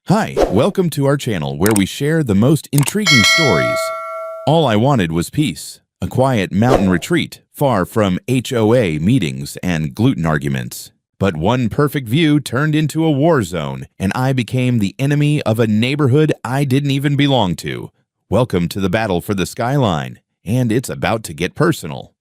Hi, welcome to our channel where we share the most intriguing stories. All I wanted was peace, a quiet mountain retreat far from HOA meetings and gluten arguments. But one perfect view turned into a war zone, and I became the enemy of a neighborhood I didn't even belong to. Welcome to the battle for the skyline, and it's about to get personal.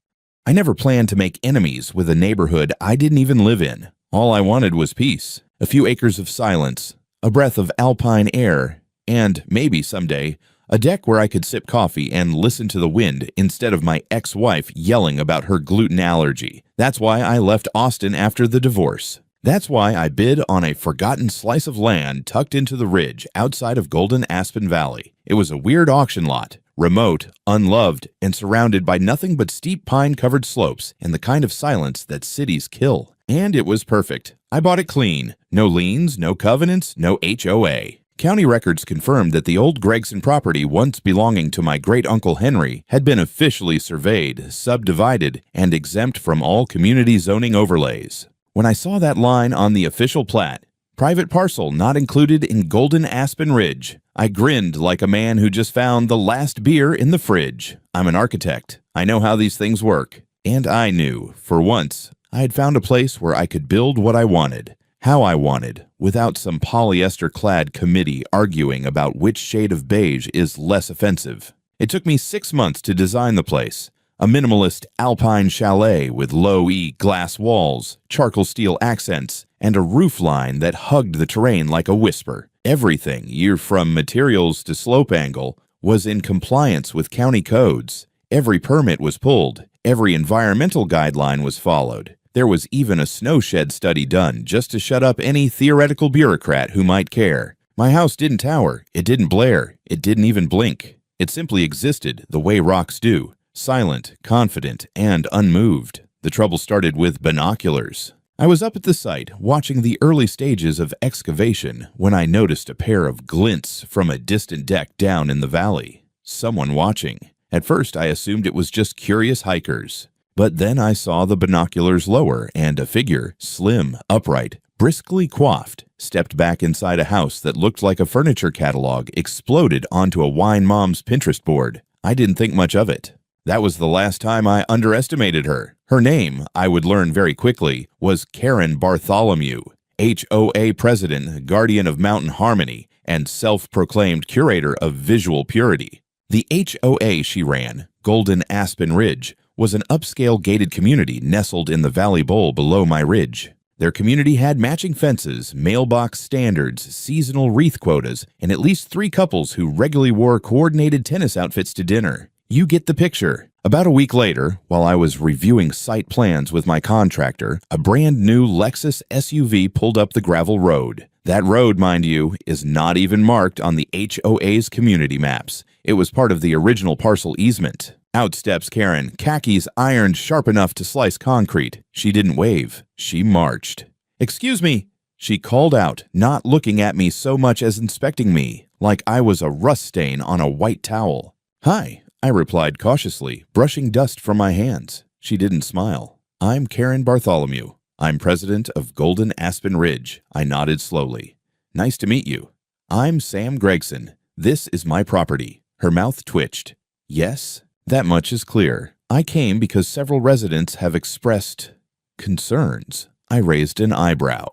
I never planned to make enemies with a neighborhood I didn't even live in. All I wanted was peace, a few acres of silence, a breath of alpine air, and maybe someday, a deck where I could sip coffee and listen to the wind instead of my ex-wife yelling about her gluten allergy. That's why I left Austin after the divorce. That's why I bid on a forgotten slice of land tucked into the ridge outside of Golden Aspen Valley. It was a weird auction lot, remote, unloved, and surrounded by nothing but steep pine-covered slopes and the kind of silence that cities kill. And it was perfect. I bought it clean. No liens, no covenants, no HOA. County records confirmed that the old Gregson property, once belonging to my great-uncle Henry, had been officially surveyed, subdivided, and exempt from all community zoning overlays. When I saw that line on the official plat, private parcel not included in Golden Aspen Ridge, I grinned like a man who just found the last beer in the fridge. I'm an architect. I know how these things work. And I knew, for once, I had found a place where I could build what I wanted, how I wanted, without some polyester-clad committee arguing about which shade of beige is less offensive. It took me 6 months to design the place, a minimalist alpine chalet with low-E glass walls, charcoal steel accents, and a roofline that hugged the terrain like a whisper. Everything, from materials to slope angle, was in compliance with county codes. Every permit was pulled. Every environmental guideline was followed. There was even a snow shed study done just to shut up any theoretical bureaucrat who might care. My house didn't tower, it didn't blare, it didn't even blink. It simply existed the way rocks do, silent, confident, and unmoved. The trouble started with binoculars. I was up at the site watching the early stages of excavation when I noticed a pair of glints from a distant deck down in the valley. Someone watching. At first I assumed it was just curious hikers. But then I saw the binoculars lower and a figure, slim, upright, briskly coiffed, stepped back inside a house that looked like a furniture catalog exploded onto a wine mom's Pinterest board. I didn't think much of it. That was the last time I underestimated her. Her name, I would learn very quickly, was Karen Bartholomew, HOA president, guardian of mountain harmony, and self-proclaimed curator of visual purity. The HOA she ran, Golden Aspen Ridge, was an upscale gated community nestled in the valley bowl below my ridge. Their community had matching fences, mailbox standards, seasonal wreath quotas, and at least 3 couples who regularly wore coordinated tennis outfits to dinner. You get the picture. About a week later, while I was reviewing site plans with my contractor, a brand new Lexus SUV pulled up the gravel road. That road, mind you, is not even marked on the HOA's community maps. It was part of the original parcel easement. Out steps Karen, khakis ironed sharp enough to slice concrete. She didn't wave. She marched. "Excuse me," she called out, not looking at me so much as inspecting me, like I was a rust stain on a white towel. "Hi," I replied cautiously, brushing dust from my hands. She didn't smile. "I'm Karen Bartholomew. I'm president of Golden Aspen Ridge." I nodded slowly. "Nice to meet you. I'm Sam Gregson. This is my property." Her mouth twitched. "Yes? That much is clear. I came because several residents have expressed concerns." I raised an eyebrow.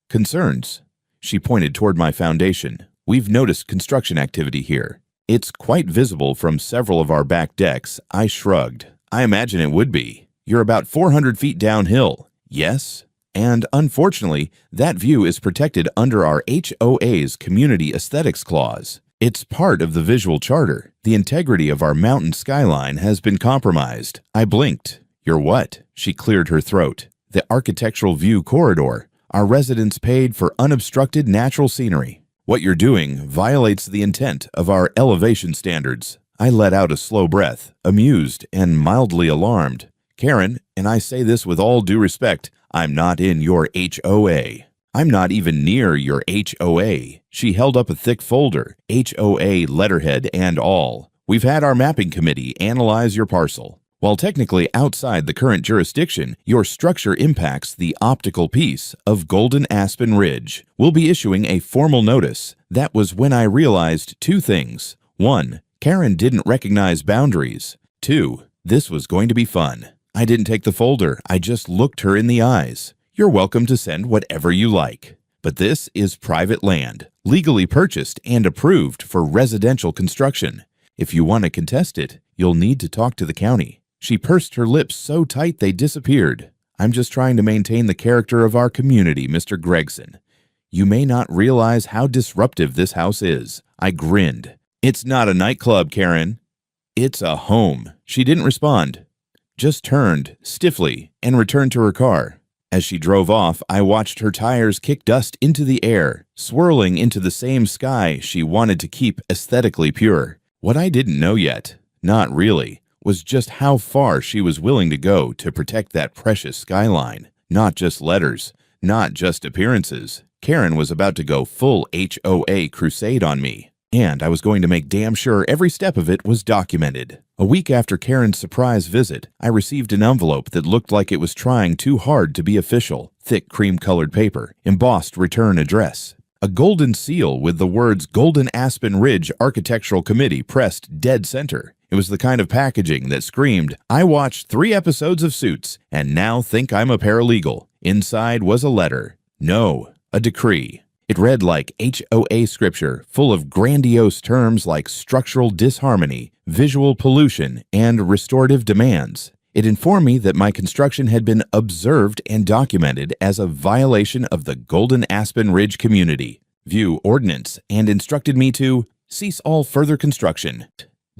"Concerns?" She pointed toward my foundation. "We've noticed construction activity here. It's quite visible from several of our back decks." I shrugged. "I imagine it would be. You're about 400 feet downhill." "Yes? And unfortunately, that view is protected under our HOA's Community Aesthetics Clause. It's part of the visual charter. The integrity of our mountain skyline has been compromised." I blinked. "You're what?" She cleared her throat. "The architectural view corridor. Our residents paid for unobstructed natural scenery. What you're doing violates the intent of our elevation standards." I let out a slow breath, amused and mildly alarmed. "Karen, and I say this with all due respect, I'm not in your HOA. I'm not even near your HOA." She held up a thick folder, HOA letterhead and all. "We've had our mapping committee analyze your parcel. While technically outside the current jurisdiction, your structure impacts the optical piece of Golden Aspen Ridge. We'll be issuing a formal notice. That was when I realized two things. 1. Karen didn't recognize boundaries. 2. This was going to be fun. I didn't take the folder, I just looked her in the eyes. You're welcome to send whatever you like. But this is private land, legally purchased and approved for residential construction. If you want to contest it, you'll need to talk to the county. She pursed her lips so tight they disappeared. I'm just trying to maintain the character of our community, Mr. Gregson. You may not realize how disruptive this house is. I grinned. It's not a nightclub, Karen. It's a home. She didn't respond, just turned stiffly and returned to her car. As she drove off, I watched her tires kick dust into the air, swirling into the same sky she wanted to keep aesthetically pure. What I didn't know yet, not really, was just how far she was willing to go to protect that precious skyline. Not just letters, not just appearances. Karen was about to go full HOA crusade on me, and I was going to make damn sure every step of it was documented. A week after Karen's surprise visit, I received an envelope that looked like it was trying too hard to be official. Thick cream-colored paper, embossed return address. A golden seal with the words Golden Aspen Ridge Architectural Committee pressed dead center. It was the kind of packaging that screamed, I watched 3 episodes of Suits and now think I'm a paralegal. Inside was a letter. No, a decree. It read like HOA scripture, full of grandiose terms like structural disharmony, visual pollution, and restorative demands. It informed me that my construction had been observed and documented as a violation of the Golden Aspen Ridge Community View Ordinance and instructed me to cease all further construction,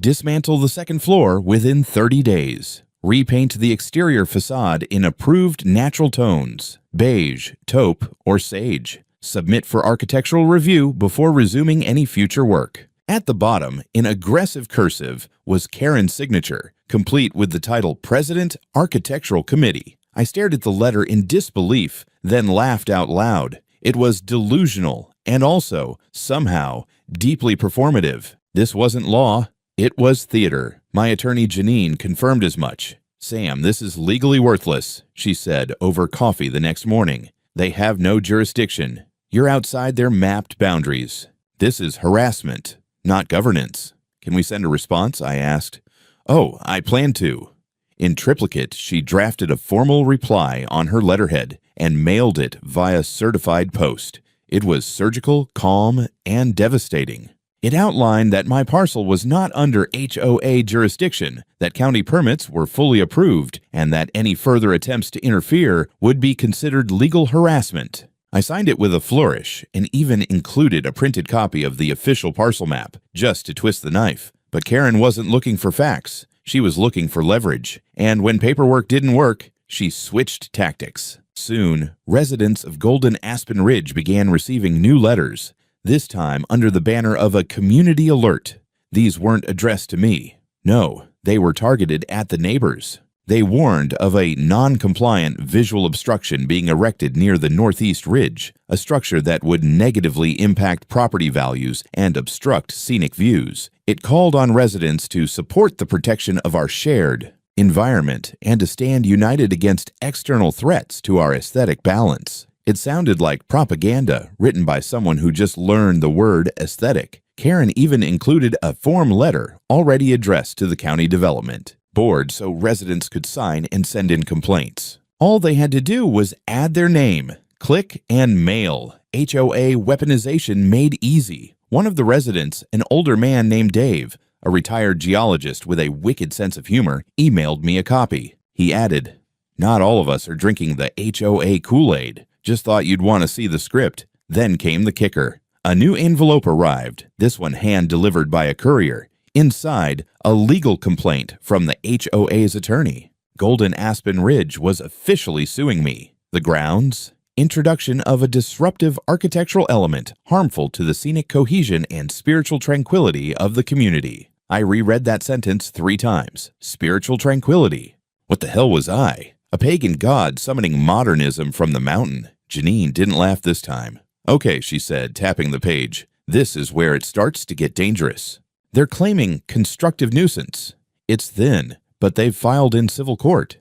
dismantle the second floor within 30 days, repaint the exterior facade in approved natural tones, beige, taupe, or sage, submit for architectural review before resuming any future work. At the bottom, in aggressive cursive, was Karen's signature, complete with the title President, Architectural Committee. I stared at the letter in disbelief, then laughed out loud. It was delusional and also, somehow, deeply performative. This wasn't law, it was theater. My attorney Janine confirmed as much. Sam, this is legally worthless, she said over coffee the next morning. They have no jurisdiction. You're outside their mapped boundaries. This is harassment, not governance. Can we send a response? I asked. Oh, I plan to. In triplicate, she drafted a formal reply on her letterhead and mailed it via certified post. It was surgical, calm, and devastating. It outlined that my parcel was not under HOA jurisdiction, that county permits were fully approved, and that any further attempts to interfere would be considered legal harassment. I signed it with a flourish and even included a printed copy of the official parcel map, just to twist the knife. But Karen wasn't looking for facts. She was looking for leverage. And when paperwork didn't work, she switched tactics. Soon, residents of Golden Aspen Ridge began receiving new letters, this time under the banner of a community alert. These weren't addressed to me. No, they were targeted at the neighbors. They warned of a non-compliant visual obstruction being erected near the northeast ridge, a structure that would negatively impact property values and obstruct scenic views. It called on residents to support the protection of our shared environment and to stand united against external threats to our aesthetic balance. It sounded like propaganda written by someone who just learned the word aesthetic. Karen even included a form letter already addressed to the county development board so residents could sign and send in complaints. All they had to do was add their name, click, and mail. HOA weaponization made easy. One of the residents, an older man named Dave, a retired geologist with a wicked sense of humor, emailed me a copy. He added, "Not all of us are drinking the HOA Kool-Aid. Just thought you'd want to see the script." Then came the kicker. A new envelope arrived, this one hand-delivered by a courier. Inside, a legal complaint from the HOA's attorney. Golden Aspen Ridge was officially suing me. The grounds? Introduction of a disruptive architectural element harmful to the scenic cohesion and spiritual tranquility of the community. I reread that sentence 3 times. Spiritual tranquility. What the hell was I? A pagan god summoning modernism from the mountain. Janine didn't laugh this time. "Okay," she said, tapping the page. "This is where it starts to get dangerous. They're claiming constructive nuisance. It's thin, but they've filed in civil court.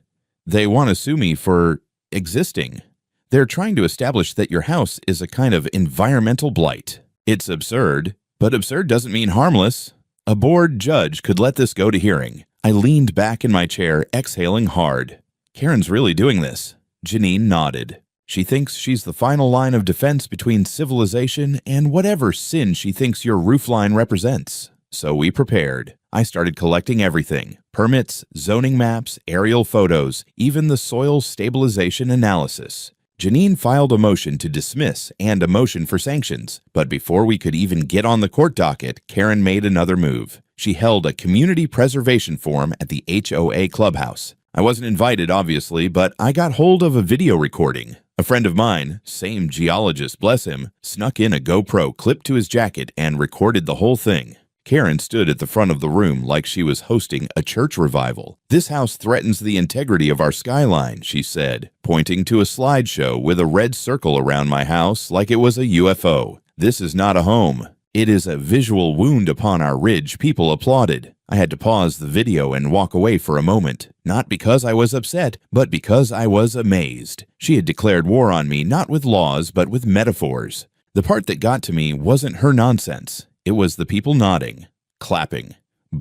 They want to sue me for existing. They're trying to establish that your house is a kind of environmental blight. It's absurd, but absurd doesn't mean harmless. A bored judge could let this go to hearing. I leaned back in my chair, exhaling hard. Karen's really doing this. Janine nodded. She thinks she's the final line of defense between civilization and whatever sin she thinks your roofline represents. So we prepared. I started collecting everything: permits, zoning maps, aerial photos, even the soil stabilization analysis. Janine filed a motion to dismiss and a motion for sanctions, but before we could even get on the court docket, Karen made another move. She held a community preservation forum at the HOA clubhouse. I wasn't invited, obviously, but I got hold of a video recording. A friend of mine, same geologist, bless him, snuck in a GoPro clipped to his jacket and recorded the whole thing. Karen stood at the front of the room like she was hosting a church revival. "This house threatens the integrity of our skyline," she said, pointing to a slideshow with a red circle around my house like it was a UFO. "This is not a home. It is a visual wound upon our ridge." People applauded. I had to pause the video and walk away for a moment, not because I was upset, but because I was amazed. She had declared war on me, not with laws, but with metaphors. The part that got to me wasn't her nonsense. It was the people nodding, clapping,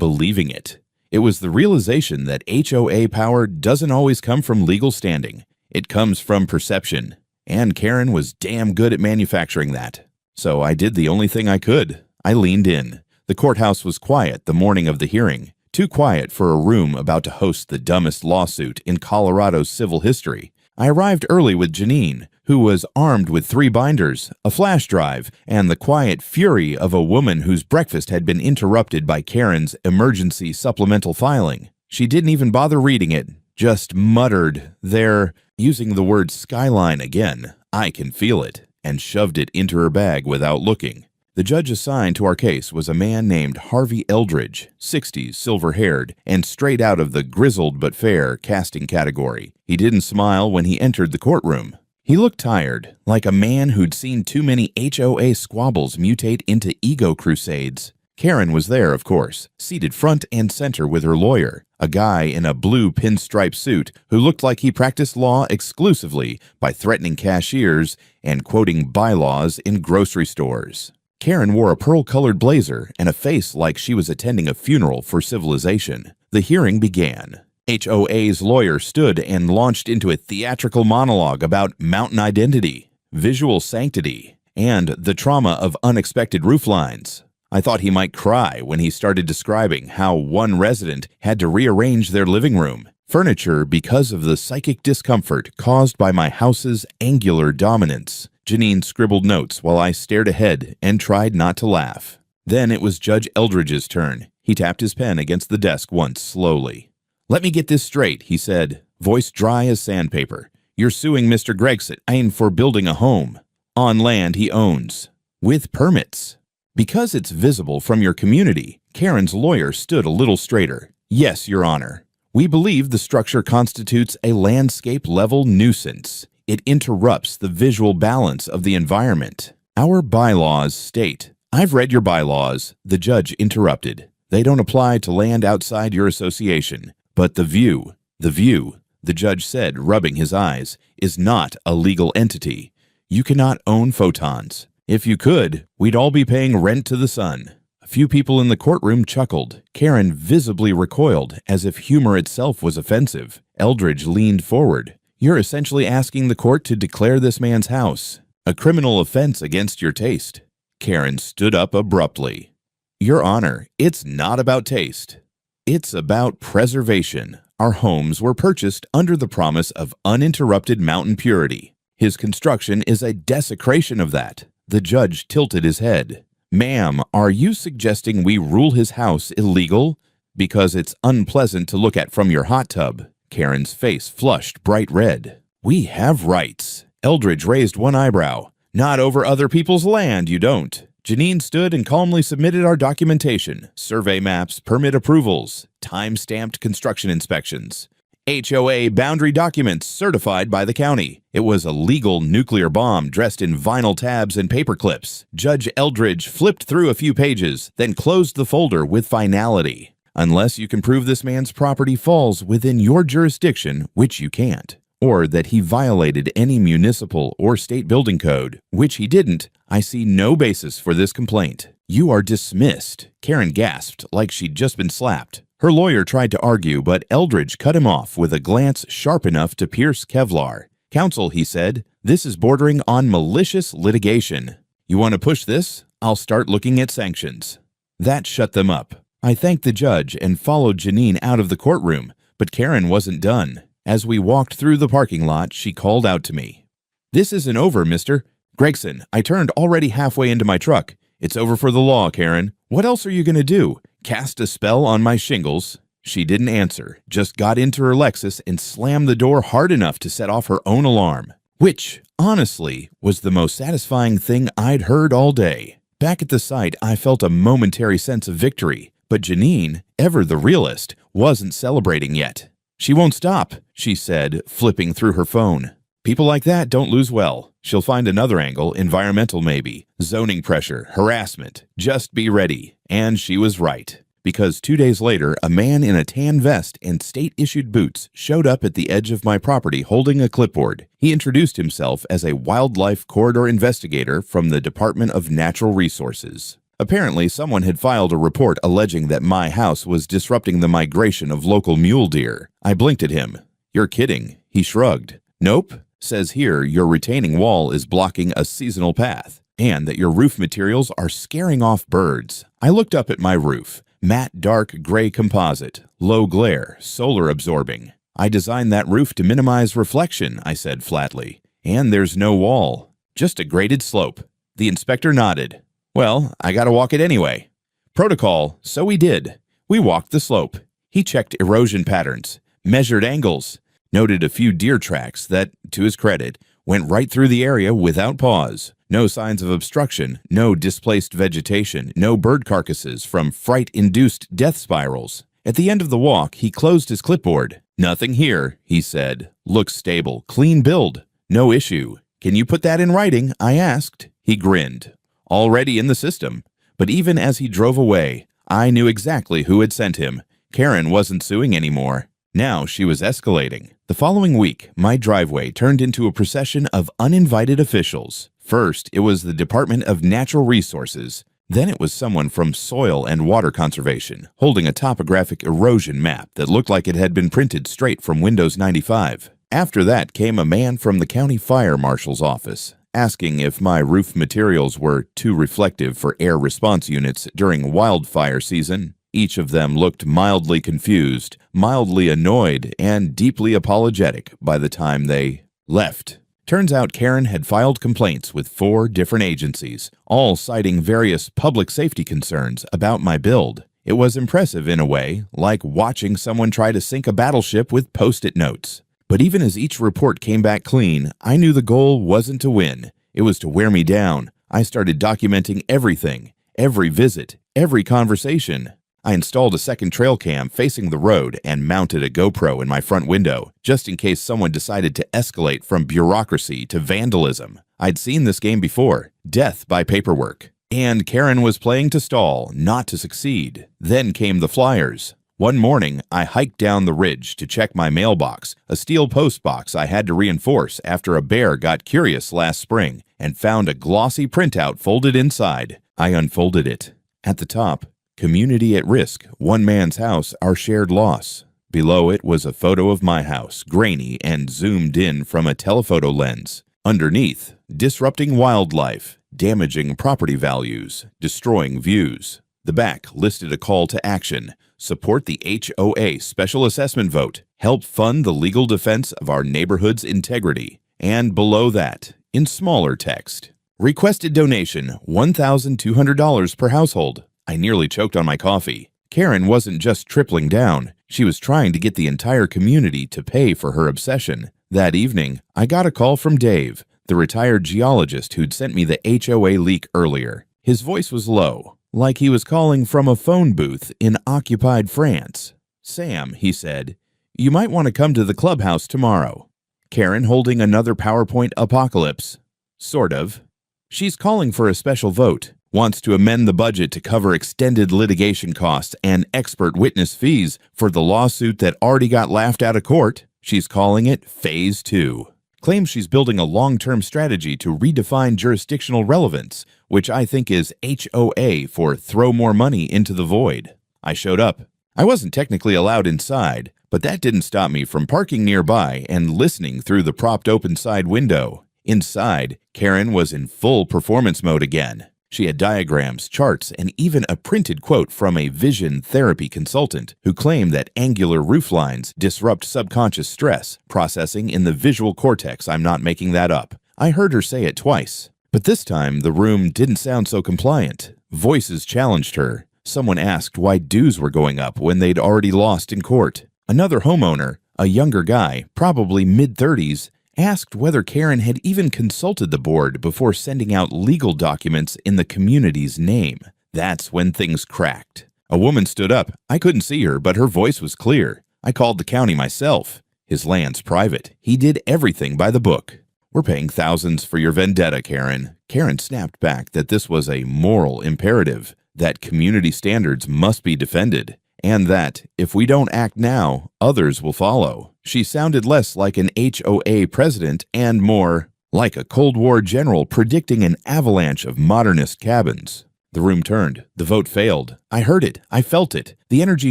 believing it. It was the realization that HOA power doesn't always come from legal standing. It comes from perception. And Karen was damn good at manufacturing that. So I did the only thing I could. I leaned in. The courthouse was quiet the morning of the hearing. Too quiet for a room about to host the dumbest lawsuit in Colorado's civil history. I arrived early with Janine, who was armed with 3 binders, a flash drive, and the quiet fury of a woman whose breakfast had been interrupted by Karen's emergency supplemental filing. She didn't even bother reading it, just muttered, "There," using the word skyline again. I can feel it, and shoved it into her bag without looking. The judge assigned to our case was a man named Harvey Eldridge, 60s, silver-haired, and straight out of the grizzled but fair casting category. He didn't smile when he entered the courtroom. He looked tired, like a man who'd seen too many HOA squabbles mutate into ego crusades. Karen was there, of course, seated front and center with her lawyer, a guy in a blue pinstripe suit who looked like he practiced law exclusively by threatening cashiers and quoting bylaws in grocery stores. Karen wore a pearl-colored blazer and a face like she was attending a funeral for civilization. The hearing began. HOA's lawyer stood and launched into a theatrical monologue about mountain identity, visual sanctity, and the trauma of unexpected rooflines. I thought he might cry when he started describing how one resident had to rearrange their living room furniture because of the psychic discomfort caused by my house's angular dominance. Janine scribbled notes while I stared ahead and tried not to laugh. Then it was Judge Eldridge's turn. He tapped his pen against the desk once slowly. "Let me get this straight," he said, voice dry as sandpaper. "You're suing Mr. Gregson for building a home on land he owns, with permits. Because it's visible from your community." Karen's lawyer stood a little straighter. "Yes, Your Honor. We believe the structure constitutes a landscape-level nuisance. It interrupts the visual balance of the environment. Our bylaws state—" "I've read your bylaws," the judge interrupted. "They don't apply to land outside your association. But the view, the judge said, rubbing his eyes, is not a legal entity. You cannot own photons. If you could, we'd all be paying rent to the sun." A few people in the courtroom chuckled. Karen visibly recoiled, as if humor itself was offensive. Eldridge leaned forward. "You're essentially asking the court to declare this man's house a criminal offense against your taste." Karen stood up abruptly. "Your Honor, it's not about taste. It's about preservation. Our homes were purchased under the promise of uninterrupted mountain purity. His construction is a desecration of that." The judge tilted his head. "Ma'am, are you suggesting we rule his house illegal because it's unpleasant to look at from your hot tub?" Karen's face flushed bright red. "We have rights." Eldridge raised one eyebrow. "Not over other people's land, you don't." Janine stood and calmly submitted our documentation: survey maps, permit approvals, time-stamped construction inspections, HOA boundary documents certified by the county. It was a legal nuclear bomb dressed in vinyl tabs and paper clips. Judge Eldridge flipped through a few pages, then closed the folder with finality. unless you can prove this man's property falls within your jurisdiction, which you can't, or that he violated any municipal or state building code, which he didn't, I see no basis for this complaint. You are dismissed." Karen gasped like she'd just been slapped. Her lawyer tried to argue, but Eldridge cut him off with a glance sharp enough to pierce Kevlar. "Counsel," he said, "this is bordering on malicious litigation. You want to push this? I'll start looking at sanctions." That shut them up. I thanked the judge and followed Janine out of the courtroom, but Karen wasn't done. As we walked through the parking lot, she called out to me. "This isn't over, mister. Gregson, I turned already halfway into my truck. It's over for the law, Karen. What else are you going to do? Cast a spell on my shingles?" She didn't answer, just got into her Lexus and slammed the door hard enough to set off her own alarm, which, honestly, was the most satisfying thing I'd heard all day. Back at the site, I felt a momentary sense of victory, but Janine, ever the realist, wasn't celebrating yet. "She won't stop," she said, flipping through her phone. "People like that don't lose well. She'll find another angle, environmental maybe, zoning pressure, harassment. Just be ready." And she was right. Because 2 days later, a man in a tan vest and state-issued boots showed up at the edge of my property holding a clipboard. He introduced himself as a wildlife corridor investigator from the Department of Natural Resources. Apparently, someone had filed a report alleging that my house was disrupting the migration of local mule deer. I blinked at him. "You're kidding." He shrugged. "Nope. Says here your retaining wall is blocking a seasonal path, and that your roof materials are scaring off birds." I looked up at my roof. Matte dark gray composite, low glare, solar absorbing. "I designed that roof to minimize reflection," I said flatly. "And there's no wall, just a graded slope." The inspector nodded. "Well, I gotta walk it anyway." Protocol, so we did. We walked the slope. He checked erosion patterns, measured angles, noted a few deer tracks that, to his credit, went right through the area without pause. No signs of obstruction, no displaced vegetation, no bird carcasses from fright-induced death spirals. At the end of the walk, he closed his clipboard. "Nothing here," he said. "Looks stable, clean build, no issue." "Can you put that in writing?" I asked. He grinned. "Already in the system." But even as he drove away, I knew exactly who had sent him. Karen wasn't suing anymore. Now she was escalating. The following week, my driveway turned into a procession of uninvited officials. First, it was the Department of Natural Resources. Then it was someone from Soil and Water Conservation, holding a topographic erosion map that looked like it had been printed straight from Windows 95. After that came a man from the county fire marshal's office, asking if my roof materials were too reflective for air response units during wildfire season. Each of them looked mildly confused, mildly annoyed, and deeply apologetic by the time they left. Turns out Karen had filed complaints with 4 different agencies, all citing various public safety concerns about my build. It was impressive in a way, like watching someone try to sink a battleship with Post-it notes. But even as each report came back clean, I knew the goal wasn't to win. It was to wear me down. I started documenting everything, every visit, every conversation. I installed a second trail cam facing the road and mounted a GoPro in my front window, just in case someone decided to escalate from bureaucracy to vandalism. I'd seen this game before, death by paperwork. And Karen was playing to stall, not to succeed. Then came the flyers. One morning, I hiked down the ridge to check my mailbox, a steel post box I had to reinforce after a bear got curious last spring, and found a glossy printout folded inside. I unfolded it. At the top, "Community at risk, one man's house, our shared loss." Below it was a photo of my house, grainy and zoomed in from a telephoto lens. Underneath, "Disrupting wildlife, damaging property values, destroying views." The back listed a call to action: support the HOA special assessment vote, help fund the legal defense of our neighborhood's integrity. And below that, in smaller text, "Requested donation, $1,200 per household." I nearly choked on my coffee. Karen wasn't just tripling down. She was trying to get the entire community to pay for her obsession. That evening, I got a call from Dave, the retired geologist who'd sent me the HOA leak earlier. His voice was low, like he was calling from a phone booth in occupied France. "Sam," he said, "you might want to come to the clubhouse tomorrow." Karen holding another PowerPoint apocalypse. Sort of. "She's calling for a special vote. Wants to amend the budget to cover extended litigation costs and expert witness fees for the lawsuit that already got laughed out of court. She's calling it Phase 2. Claims she's building a long-term strategy to redefine jurisdictional relevance, which I think is HOA for throw more money into the void. I showed up. I wasn't technically allowed inside, but that didn't stop me from parking nearby and listening through the propped open side window. Inside, Karen was in full performance mode again. She had diagrams, charts, and even a printed quote from a vision therapy consultant who claimed that angular roof lines disrupt subconscious stress processing in the visual cortex. I'm not making that up. I heard her say it twice. But this time, the room didn't sound so compliant. Voices challenged her. Someone asked why dues were going up when they'd already lost in court. Another homeowner, a younger guy, probably mid-30s, asked whether Karen had even consulted the board before sending out legal documents in the community's name. That's when things cracked. A woman stood up. I couldn't see her, but her voice was clear. I called the county myself. His land's private. He did everything by the book. We're paying thousands for your vendetta, Karen. Karen snapped back that this was a moral imperative, that community standards must be defended, and that, if we don't act now, others will follow. She sounded less like an HOA president and more like a Cold War general predicting an avalanche of modernist cabins. The room turned. The vote failed. I heard it. I felt it. The energy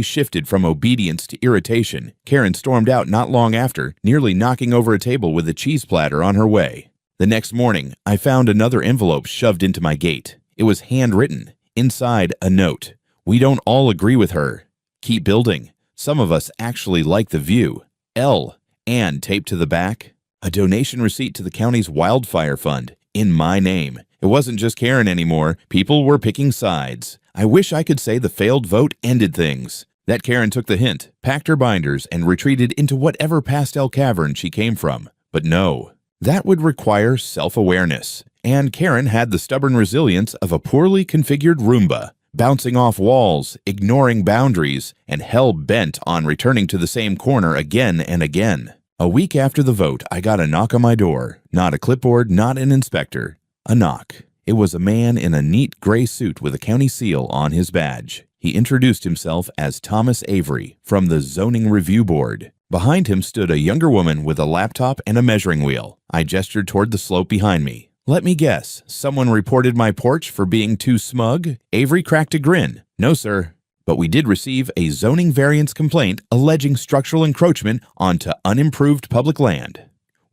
shifted from obedience to irritation. Karen stormed out not long after, nearly knocking over a table with a cheese platter on her way. The next morning, I found another envelope shoved into my gate. It was handwritten. Inside, a note. We don't all agree with her. Keep building. Some of us actually like the view. L. And taped to the back, a donation receipt to the county's wildfire fund, in my name. It wasn't just Karen anymore. People were picking sides. I wish I could say the failed vote ended things. That Karen took the hint, packed her binders, and retreated into whatever pastel cavern she came from. But no, that would require self-awareness. And Karen had the stubborn resilience of a poorly configured Roomba, bouncing off walls, ignoring boundaries, and hell-bent on returning to the same corner again and again. A week after the vote, I got a knock on my door. Not a clipboard, not an inspector. A knock. It was a man in a neat gray suit with a county seal on his badge. He introduced himself as Thomas Avery from the Zoning Review Board. Behind him stood a younger woman with a laptop and a measuring wheel. I gestured toward the slope behind me. Let me guess, someone reported my porch for being too smug? Avery cracked a grin. No, sir. But we did receive a zoning variance complaint alleging structural encroachment onto unimproved public land.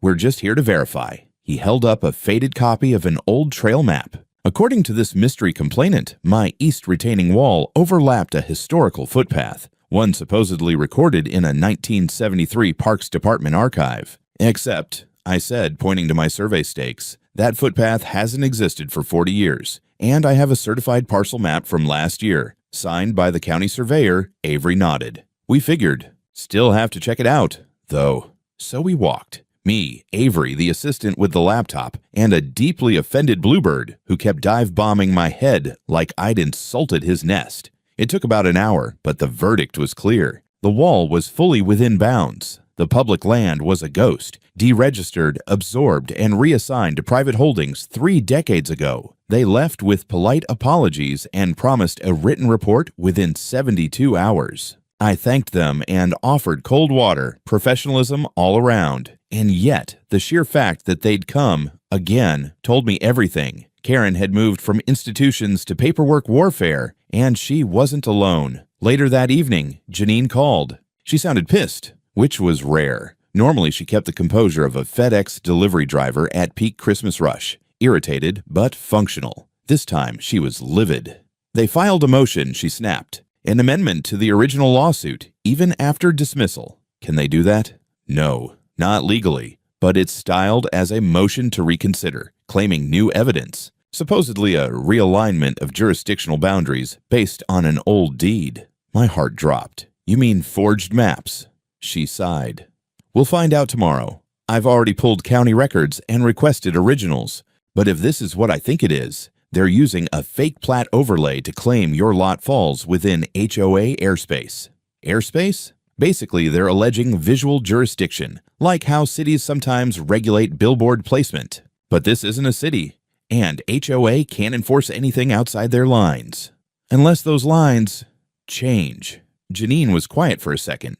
We're just here to verify. He held up a faded copy of an old trail map. According to this mystery complainant, my east retaining wall overlapped a historical footpath, one supposedly recorded in a 1973 Parks Department archive. Except, I said, pointing to my survey stakes, that footpath hasn't existed for 40 years, and I have a certified parcel map from last year, signed by the county surveyor. Avery nodded. We figured. Still have to check it out, though. So we walked. Me, Avery, the assistant with the laptop, and a deeply offended bluebird who kept dive-bombing my head like I'd insulted his nest. It took about an hour, but the verdict was clear. The wall was fully within bounds. The public land was a ghost, deregistered, absorbed, and reassigned to private holdings 3 decades ago. They left with polite apologies and promised a written report within 72 hours. I thanked them and offered cold water, professionalism all around. And yet, the sheer fact that they'd come, again, told me everything. Karen had moved from institutions to paperwork warfare, and she wasn't alone. Later that evening, Janine called. She sounded pissed, which was rare. Normally, she kept the composure of a FedEx delivery driver at peak Christmas rush. Irritated, but functional. This time, she was livid. They filed a motion, she snapped. An amendment to the original lawsuit, even after dismissal. Can they do that? No, not legally. But it's styled as a motion to reconsider, claiming new evidence. Supposedly a realignment of jurisdictional boundaries based on an old deed. My heart dropped. You mean forged maps? She sighed. We'll find out tomorrow. I've already pulled county records and requested originals. But if this is what I think it is, they're using a fake plat overlay to claim your lot falls within HOA airspace. Airspace? Basically, they're alleging visual jurisdiction, like how cities sometimes regulate billboard placement. But this isn't a city, and HOA can't enforce anything outside their lines. Unless those lines change. Janine was quiet for a second.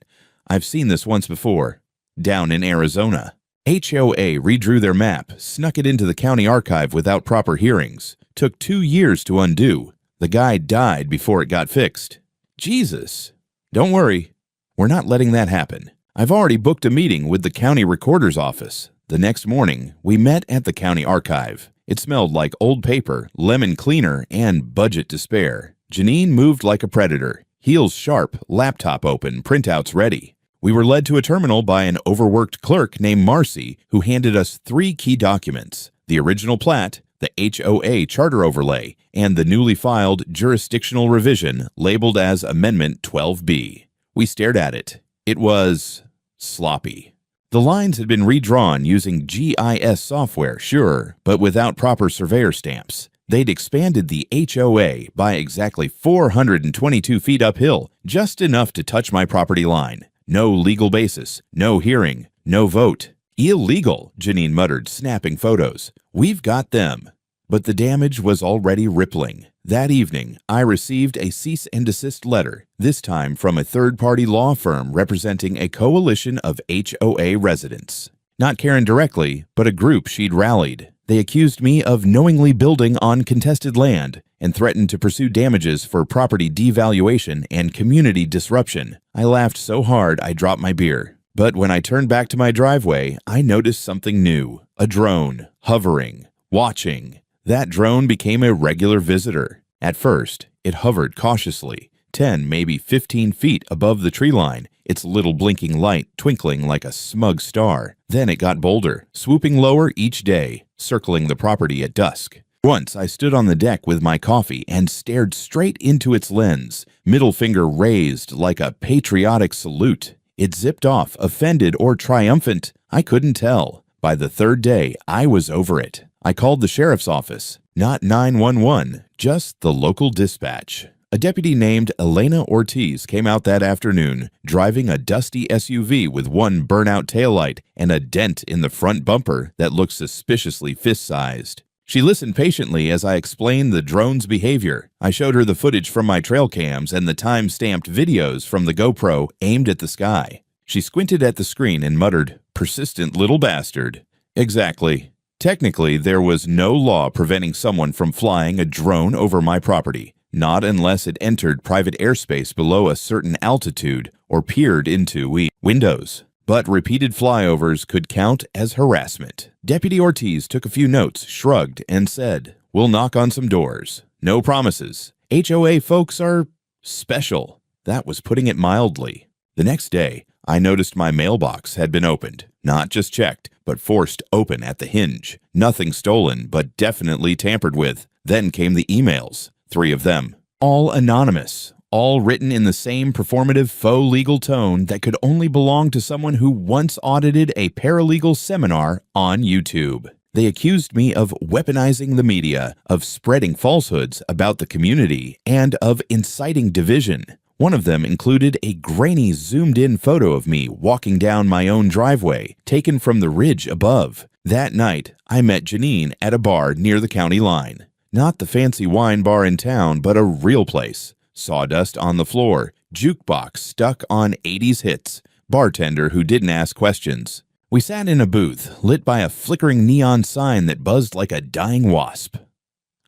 I've seen this once before. Down in Arizona. HOA redrew their map, snuck it into the county archive without proper hearings. Took 2 years to undo. The guy died before it got fixed. Jesus. Don't worry. We're not letting that happen. I've already booked a meeting with the county recorder's office. The next morning, we met at the county archive. It smelled like old paper, lemon cleaner, and budget to spare. Janine moved like a predator. Heels sharp, laptop open, printouts ready. We were led to a terminal by an overworked clerk named Marcy, who handed us 3 key documents: the original plat, the HOA charter overlay, and the newly filed jurisdictional revision labeled as Amendment 12B. We stared at it. It was sloppy. The lines had been redrawn using GIS software, sure, but without proper surveyor stamps. They'd expanded the HOA by exactly 422 feet uphill, just enough to touch my property line. No legal basis, no hearing, no vote. Illegal, Janine muttered, snapping photos. We've got them. But the damage was already rippling. That evening, I received a cease and desist letter, this time from a third-party law firm representing a coalition of HOA residents. Not Karen directly, but a group she'd rallied. They accused me of knowingly building on contested land and threatened to pursue damages for property devaluation and community disruption. I laughed so hard I dropped my beer. But when I turned back to my driveway, I noticed something new. A drone, hovering, watching. That drone became a regular visitor. At first, it hovered cautiously, 10, maybe 15 feet above the tree line, its little blinking light twinkling like a smug star. Then it got bolder, swooping lower each day, circling the property at dusk. Once I stood on the deck with my coffee and stared straight into its lens, middle finger raised like a patriotic salute. It zipped off, offended or triumphant. I couldn't tell. By the third day, I was over it. I called the sheriff's office. Not 911, just the local dispatch. A deputy named Elena Ortiz came out that afternoon, driving a dusty SUV with one burnout taillight and a dent in the front bumper that looked suspiciously fist-sized. She listened patiently as I explained the drone's behavior. I showed her the footage from my trail cams and the time-stamped videos from the GoPro aimed at the sky. She squinted at the screen and muttered, "Persistent little bastard." Exactly. Technically, there was no law preventing someone from flying a drone over my property, not unless it entered private airspace below a certain altitude or peered into windows. But repeated flyovers could count as harassment. Deputy Ortiz took a few notes, shrugged, and said, "We'll knock on some doors. No promises. HOA folks are special." That was putting it mildly. The next day, I noticed my mailbox had been opened. Not just checked, but forced open at the hinge. Nothing stolen, but definitely tampered with. Then came the emails, 3 of them. All anonymous, all written in the same performative faux legal tone that could only belong to someone who once audited a paralegal seminar on YouTube. They accused me of weaponizing the media, of spreading falsehoods about the community, and of inciting division. One of them included a grainy, zoomed-in photo of me walking down my own driveway, taken from the ridge above. That night, I met Janine at a bar near the county line. Not the fancy wine bar in town, but a real place. Sawdust on the floor, jukebox stuck on 80s hits, bartender who didn't ask questions. We sat in a booth, lit by a flickering neon sign that buzzed like a dying wasp.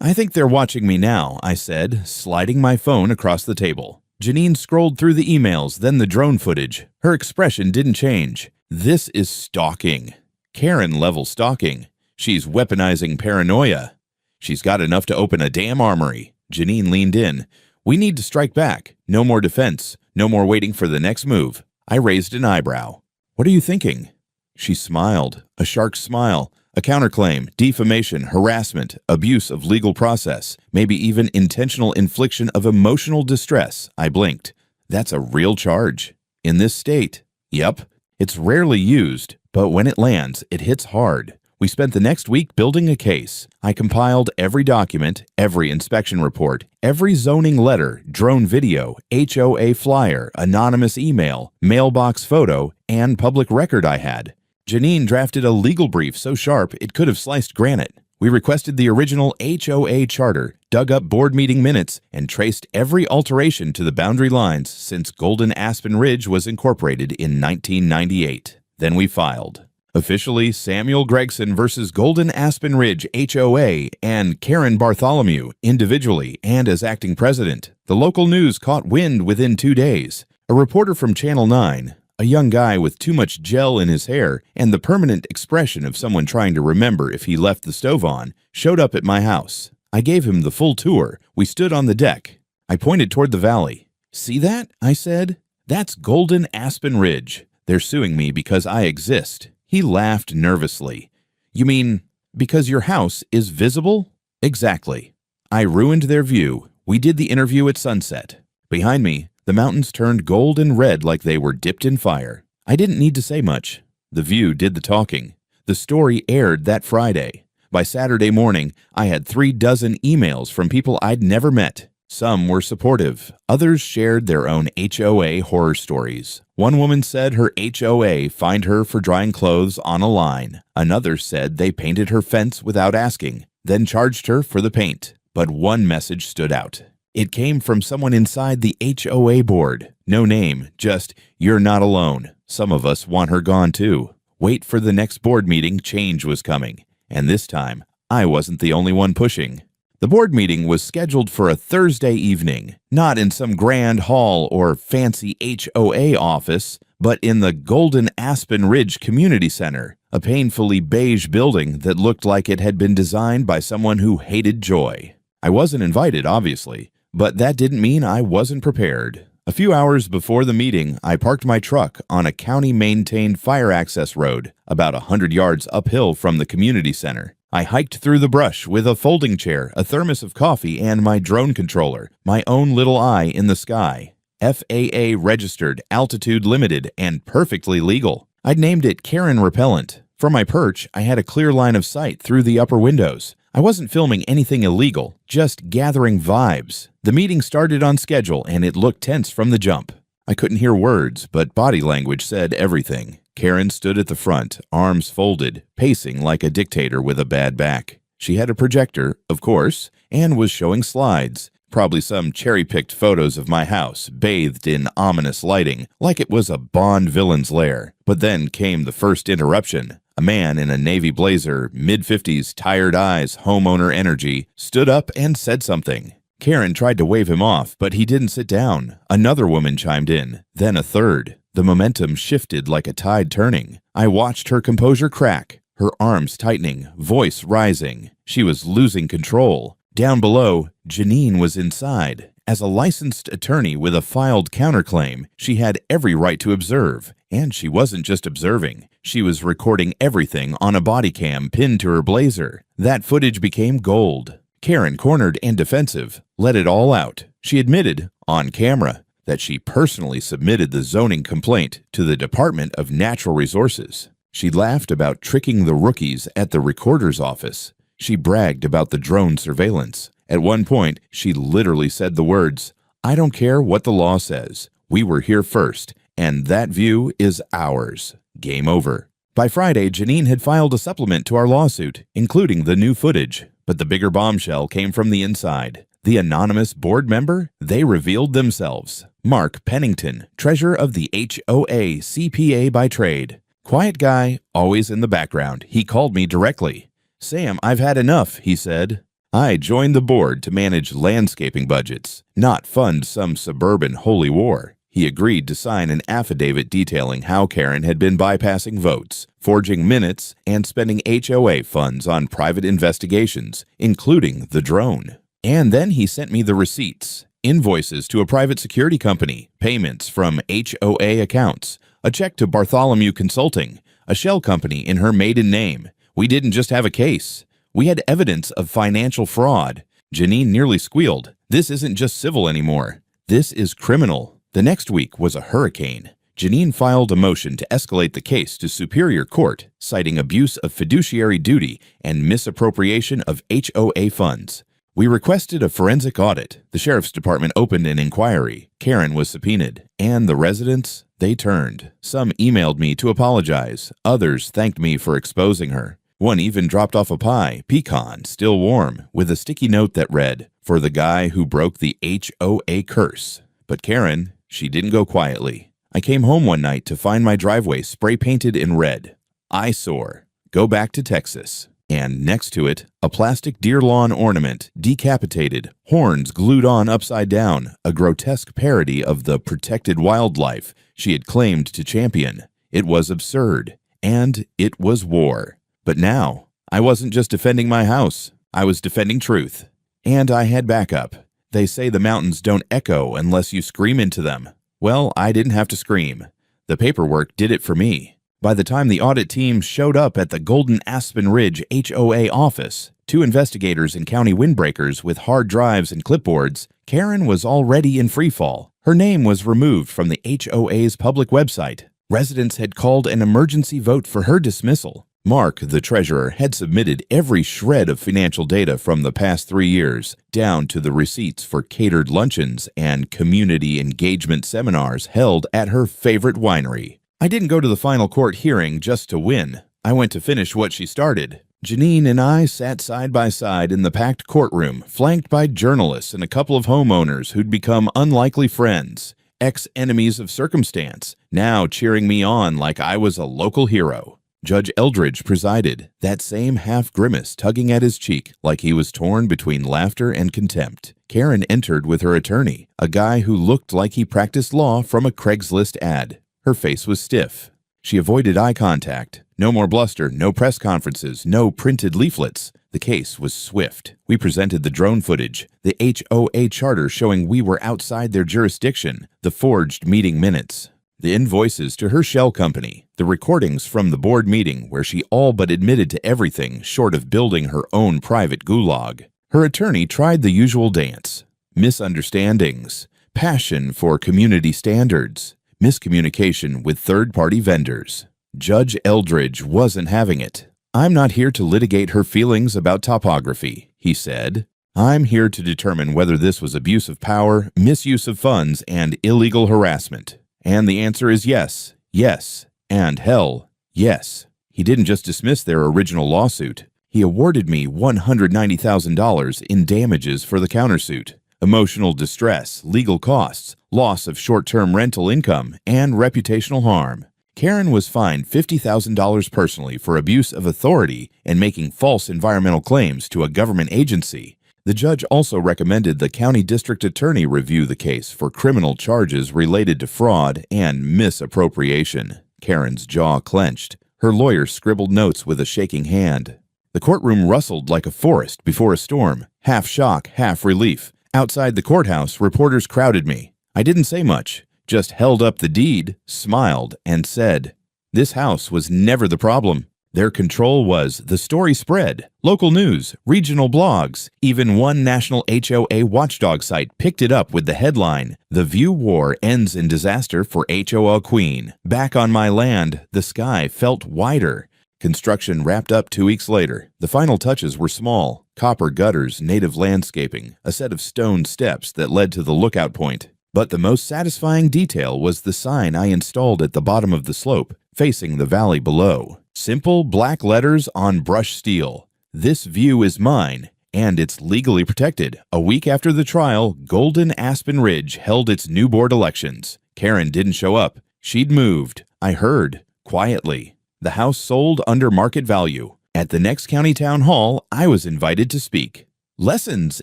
"I think they're watching me now," I said, sliding my phone across the table. Janine scrolled through the emails, then the drone footage. Her expression didn't change. This is stalking. Karen-level stalking. She's weaponizing paranoia. She's got enough to open a damn armory. Janine leaned in. "We need to strike back. No more defense. No more waiting for the next move." I raised an eyebrow. "What are you thinking?" She smiled. A shark smile. A counterclaim, defamation, harassment, abuse of legal process, maybe even intentional infliction of emotional distress. I blinked. That's a real charge. In this state? Yep. It's rarely used, but when it lands, it hits hard. We spent the next week building a case. I compiled every document, every inspection report, every zoning letter, drone video, HOA flyer, anonymous email, mailbox photo, and public record I had. Janine drafted a legal brief so sharp it could have sliced granite. We requested the original HOA charter, dug up board meeting minutes, and traced every alteration to the boundary lines since Golden Aspen Ridge was incorporated in 1998. Then we filed. Officially, Samuel Gregson versus Golden Aspen Ridge HOA and Karen Bartholomew, individually and as acting president. The local news caught wind within 2 days. A reporter from Channel 9, a young guy with too much gel in his hair and the permanent expression of someone trying to remember if he left the stove on, showed up at my house. I gave him the full tour. We stood on the deck. I pointed toward the valley. "See that?" I said. "That's Golden Aspen Ridge. They're suing me because I exist." He laughed nervously. "You mean because your house is visible?" "Exactly. I ruined their view. We did the interview at sunset. Behind me, the mountains turned gold and red like they were dipped in fire. I didn't need to say much. The view did the talking. The story aired that Friday. By Saturday morning, I had 36 emails from people I'd never met. Some were supportive. Others shared their own HOA horror stories. One woman said her HOA fined her for drying clothes on a line. Another said they painted her fence without asking, then charged her for the paint. But one message stood out. It came from someone inside the HOA board. No name, just, "You're not alone. Some of us want her gone too." Wait for the next board meeting, change was coming. And this time, I wasn't the only one pushing. The board meeting was scheduled for a Thursday evening, not in some grand hall or fancy HOA office, but in the Golden Aspen Ridge Community Center, a painfully beige building that looked like it had been designed by someone who hated joy. I wasn't invited, obviously, but that didn't mean I wasn't prepared. A few hours before the meeting, I parked my truck on a county-maintained fire access road about 100 yards uphill from the community center. I hiked through the brush with a folding chair, a thermos of coffee, and my drone controller, my own little eye in the sky. FAA registered, altitude limited, and perfectly legal. I'd named it Karen Repellent. From my perch, I had a clear line of sight through the upper windows. I wasn't filming anything illegal, just gathering vibes. The meeting started on schedule, and it looked tense from the jump. I couldn't hear words, but body language said everything. Karen stood at the front, arms folded, pacing like a dictator with a bad back. She had a projector, of course, and was showing slides, probably some cherry-picked photos of my house, bathed in ominous lighting, like it was a Bond villain's lair. But then came the first interruption. A man in a navy blazer, mid-50s, tired eyes, homeowner energy, stood up and said something. Karen tried to wave him off, but he didn't sit down. Another woman chimed in, then a third. The momentum shifted like a tide turning. I watched her composure crack, her arms tightening, voice rising. She was losing control. Down below, Janine was inside. As a licensed attorney with a filed counterclaim, she had every right to observe. And she wasn't just observing. She was recording everything on a body cam pinned to her blazer. That footage became gold. Karen, cornered and defensive, let it all out. She admitted, on camera, that she personally submitted the zoning complaint to the Department of Natural Resources. She laughed about tricking the rookies at the recorder's office. She bragged about the drone surveillance. At one point, she literally said the words, "I don't care what the law says. We were here first, and that view is ours." Game over. By Friday, Janine had filed a supplement to our lawsuit, including the new footage. But the bigger bombshell came from the inside. The anonymous board member? They revealed themselves. Mark Pennington, treasurer of the HOA, CPA by trade. Quiet guy, always in the background. He called me directly. "Sam, I've had enough," he said. I joined the board to manage landscaping budgets, not fund some suburban holy war. He agreed to sign an affidavit detailing how Karen had been bypassing votes, forging minutes, and spending HOA funds on private investigations, including the drone. And then he sent me the receipts, invoices to a private security company, payments from HOA accounts, a check to Bartholomew Consulting, a shell company in her maiden name. We didn't just have a case. We had evidence of financial fraud. Janine nearly squealed. This isn't just civil anymore. This is criminal. The next week was a hurricane. Janine filed a motion to escalate the case to Superior Court, citing abuse of fiduciary duty and misappropriation of HOA funds. We requested a forensic audit. The sheriff's department opened an inquiry. Karen was subpoenaed. And the residents, they turned. Some emailed me to apologize. Others thanked me for exposing her. One even dropped off a pie, pecan, still warm, with a sticky note that read, "For the guy who broke the HOA curse." But Karen, she didn't go quietly. I came home one night to find my driveway spray-painted in red. "Eyesore. Go back to Texas." And next to it, a plastic deer lawn ornament, decapitated, horns glued on upside down, a grotesque parody of the protected wildlife she had claimed to champion. It was absurd, and it was war. But now, I wasn't just defending my house, I was defending truth. And I had backup. They say the mountains don't echo unless you scream into them. Well, I didn't have to scream. The paperwork did it for me. By the time the audit team showed up at the Golden Aspen Ridge HOA office, 2 investigators and county windbreakers with hard drives and clipboards, Karen was already in freefall. Her name was removed from the HOA's public website. Residents had called an emergency vote for her dismissal. Mark, the treasurer, had submitted every shred of financial data from the past 3 years, down to the receipts for catered luncheons and community engagement seminars held at her favorite winery. I didn't go to the final court hearing just to win. I went to finish what she started. Janine and I sat side by side in the packed courtroom, flanked by journalists and a couple of homeowners who'd become unlikely friends, ex-enemies of circumstance, now cheering me on like I was a local hero. Judge Eldridge presided, that same half-grimace tugging at his cheek like he was torn between laughter and contempt. Karen entered with her attorney, a guy who looked like he practiced law from a Craigslist ad. Her face was stiff. She avoided eye contact. No more bluster, no press conferences, no printed leaflets. The case was swift. We presented the drone footage, the HOA charter showing we were outside their jurisdiction, the forged meeting minutes, the invoices to her shell company, the recordings from the board meeting where she all but admitted to everything short of building her own private gulag. Her attorney tried the usual dance. Misunderstandings, passion for community standards, miscommunication with third-party vendors. Judge Eldridge wasn't having it. "I'm not here to litigate her feelings about topography," he said. "I'm here to determine whether this was abuse of power, misuse of funds, and illegal harassment. And the answer is yes, yes, and hell, yes." He didn't just dismiss their original lawsuit. He awarded me $190,000 in damages for the countersuit. Emotional distress, legal costs, loss of short-term rental income, and reputational harm. Karen was fined $50,000 personally for abuse of authority and making false environmental claims to a government agency. The judge also recommended the county district attorney review the case for criminal charges related to fraud and misappropriation. Karen's jaw clenched. Her lawyer scribbled notes with a shaking hand. The courtroom rustled like a forest before a storm, half shock, half relief. Outside the courthouse, reporters crowded me. I didn't say much, just held up the deed, smiled, and said, "This house was never the problem." Their control was the story spread. Local news, regional blogs, even one national HOA watchdog site picked it up with the headline, "The View War Ends in Disaster for HOA Queen." Back on my land, the sky felt wider. Construction wrapped up 2 weeks later. The final touches were small. Copper gutters, native landscaping, a set of stone steps that led to the lookout point. But the most satisfying detail was the sign I installed at the bottom of the slope, facing the valley below. Simple black letters on brushed steel. "This view is mine, and it's legally protected." A week after the trial, Golden Aspen Ridge held its new board elections. Karen didn't show up. She'd moved. I heard, quietly. The house sold under market value. At the next county town hall, I was invited to speak. Lessons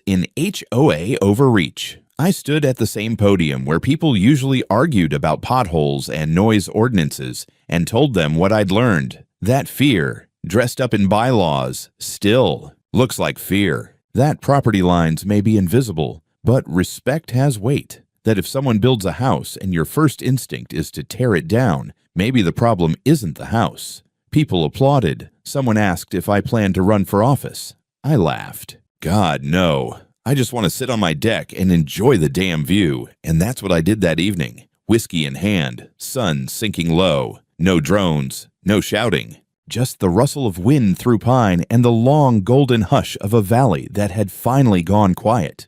in HOA overreach. I stood at the same podium where people usually argued about potholes and noise ordinances and told them what I'd learned. That fear, dressed up in bylaws, still looks like fear. That property lines may be invisible, but respect has weight. That if someone builds a house and your first instinct is to tear it down, maybe the problem isn't the house. People applauded. Someone asked if I planned to run for office. I laughed. God, no. I just want to sit on my deck and enjoy the damn view. And that's what I did that evening. Whiskey in hand, sun sinking low. No drones, no shouting. Just the rustle of wind through pine and the long golden hush of a valley that had finally gone quiet.